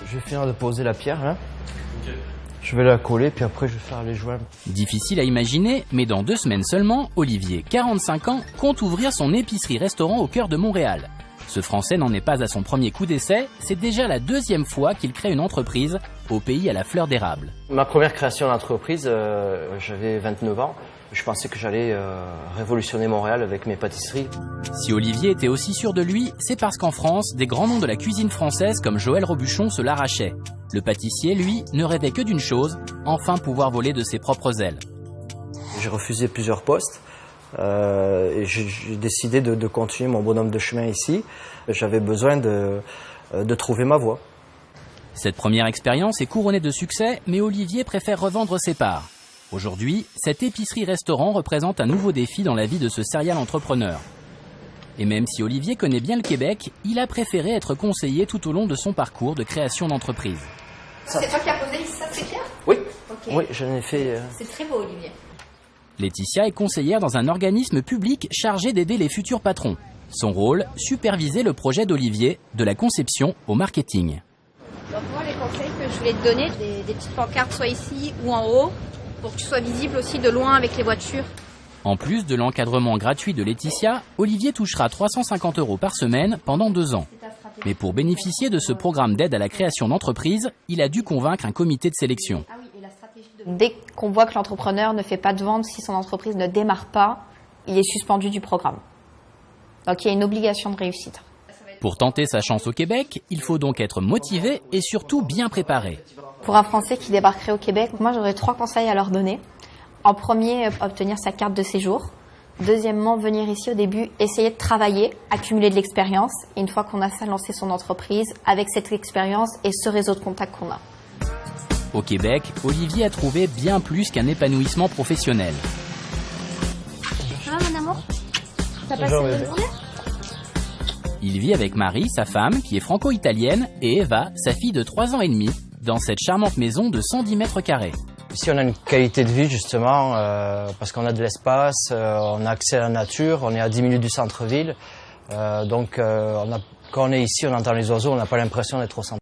Je vais finir de poser la pierre là. Je vais la coller puis après je vais faire les joints. Difficile à imaginer, mais dans 2 semaines seulement, Olivier, 45 ans, compte ouvrir son épicerie-restaurant au cœur de Montréal. Ce Français n'en est pas à son premier coup d'essai, c'est déjà la 2e fois qu'il crée une entreprise au pays à la fleur d'érable. Ma première création d'entreprise, j'avais 29 ans. Je pensais que j'allais révolutionner Montréal avec mes pâtisseries. Si Olivier était aussi sûr de lui, c'est parce qu'en France, des grands noms de la cuisine française comme Joël Robuchon se l'arrachaient. Le pâtissier, lui, ne rêvait que d'une chose, enfin pouvoir voler de ses propres ailes. J'ai refusé plusieurs postes et j'ai décidé de continuer mon bonhomme de chemin ici. J'avais besoin de trouver ma voie. Cette première expérience est couronnée de succès, mais Olivier préfère revendre ses parts. Aujourd'hui, cette épicerie-restaurant représente un nouveau défi dans la vie de ce serial entrepreneur. Et même si Olivier connaît bien le Québec, il a préféré être conseillé tout au long de son parcours de création d'entreprise. C'est toi qui as posé ça, c'est clair? Oui, Okay. oui, j'en ai fait... C'est très beau, Olivier. Laetitia est conseillère dans un organisme public chargé d'aider les futurs patrons. Son rôle, superviser le projet d'Olivier, de la conception au marketing. Donc moi, les conseils que je voulais te donner, des petites pancartes soit ici ou en haut, pour que tu sois visible aussi de loin avec les voitures. En plus de l'encadrement gratuit de Laetitia, Olivier touchera 350 € par semaine pendant 2 ans. Mais pour bénéficier de ce programme d'aide à la création d'entreprise, il a dû convaincre un comité de sélection. Dès qu'on voit que l'entrepreneur ne fait pas de vente, si son entreprise ne démarre pas, il est suspendu du programme. Donc il y a une obligation de réussite. Pour tenter sa chance au Québec, il faut donc être motivé et surtout bien préparé. Pour un Français qui débarquerait au Québec, moi j'aurais 3 conseils à leur donner. En premier, obtenir sa carte de séjour. Deuxièmement, venir ici au début, essayer de travailler, accumuler de l'expérience. Et une fois qu'on a ça, lancer son entreprise avec cette expérience et ce réseau de contacts qu'on a. Au Québec, Olivier a trouvé bien plus qu'un épanouissement professionnel. Ça va, mon amour? T'as passé une bonne journée? Il vit avec Marie, sa femme, qui est franco-italienne, et Eva, sa fille de 3 ans et demi, dans cette charmante maison de 110 mètres carrés. Ici, on a une qualité de vie, justement, parce qu'on a de l'espace, on a accès à la nature, on est à 10 minutes du centre-ville. Donc, quand on est ici, on entend les oiseaux, on n'a pas l'impression d'être au centre.